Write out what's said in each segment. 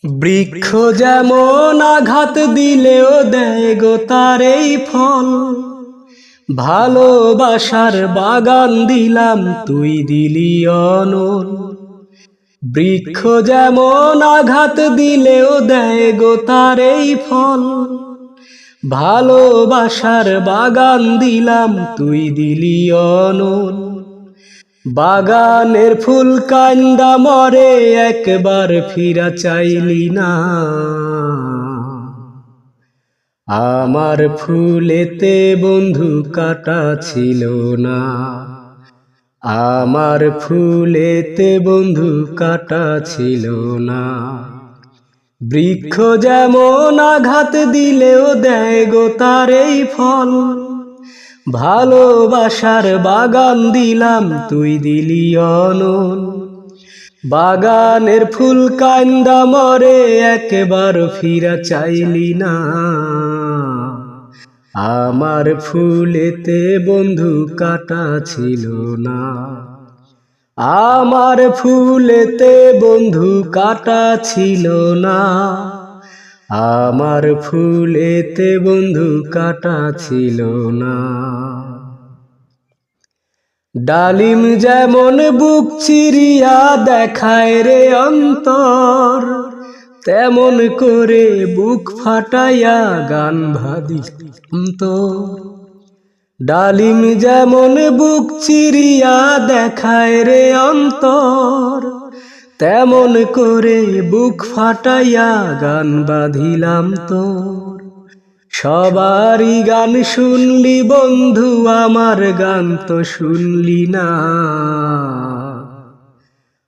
বৃক্ষ যেমন আঘাত দিলেও দেয় গো তার এই ফল। ভালোবাসার বাগান দিলাম, তুই দিলি অনল। বৃক্ষ যেমন আঘাত দিলেও দেয় গো তার এই ফল। ভালোবাসার বাগান দিলাম, তুই দিলি অনল। বাগানের ফুল কান্দা মরে, একবার ফিরা চাইলি না। আমার ফুলেতে বন্ধু কাটা ছিল না, আমার ফুলেতে বন্ধু কাটা ছিল না। বৃক্ষ যেমন আঘাত দিলেও দেয় গো তার এই ফল। ভালোবাসার বাগান দিলাম, তুই দিলি অনল। বাগানের ফুল কান্দা মরে, একবার ফিরা চাইলি না। আমার ফুলেতে বন্ধু কাটা ছিল না, আমার ফুলেতে বন্ধু কাটা ছিল না। আমার ফুলেতে বন্ধু কাটা ছিল না। ডালিম যেমন বুক চিরিয়া দেখায় রে অন্তর, তেমন করে বুক ফাটাইয়া গান ভাদি অন্তর। ডালিম যেমন বুক চিরিয়া দেখায় রে অন্তর, তেমন করে বুক ফাটাইয়া গান বাঁধিলাম তোর। সবারই গান শুনলি বন্ধু, আমার গান তো শুনলি না।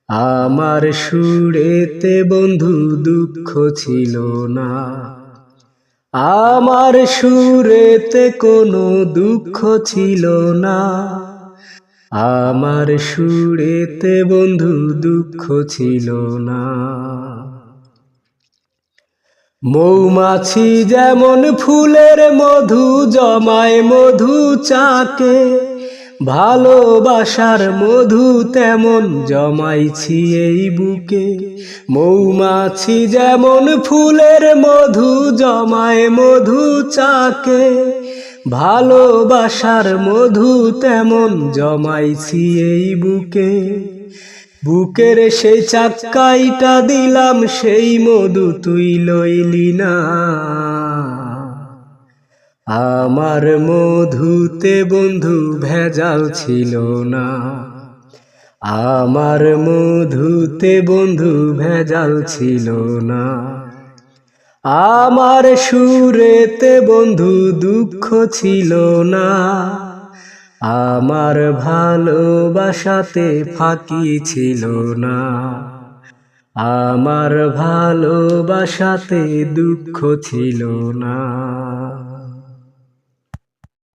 আমার সুরেতে বন্ধু দুঃখ ছিল না, আমার সুরেতে কোনো দুঃখ ছিল না। আমার সুরেতে বন্ধু দুঃখ ছিল না। মৌমাছি যেমন ফুলের মধু জমায় মধু চাকে, ভালোবাসার মধু তেমন জমাইছি এই বুকে। মৌমাছি যেমন ফুলের মধু জমায় মধু চাকে, ভালোবাসার মধু তেমন জমাইছি এই বুকে। বুকের সেই চাক্কাইটা দিলাম, সেই মধু তুই লইলি না। আমার মধুতে বন্ধু ভেজাল ছিল না, আমার মধুতে বন্ধু ভেজাল ছিল না। আমার সুরেতে বন্ধু দুঃখ ছিল না, আমার ভালোবাসাতে ফাঁকি ছিল না। আমার ভালোবাসাতে দুঃখ ছিল না।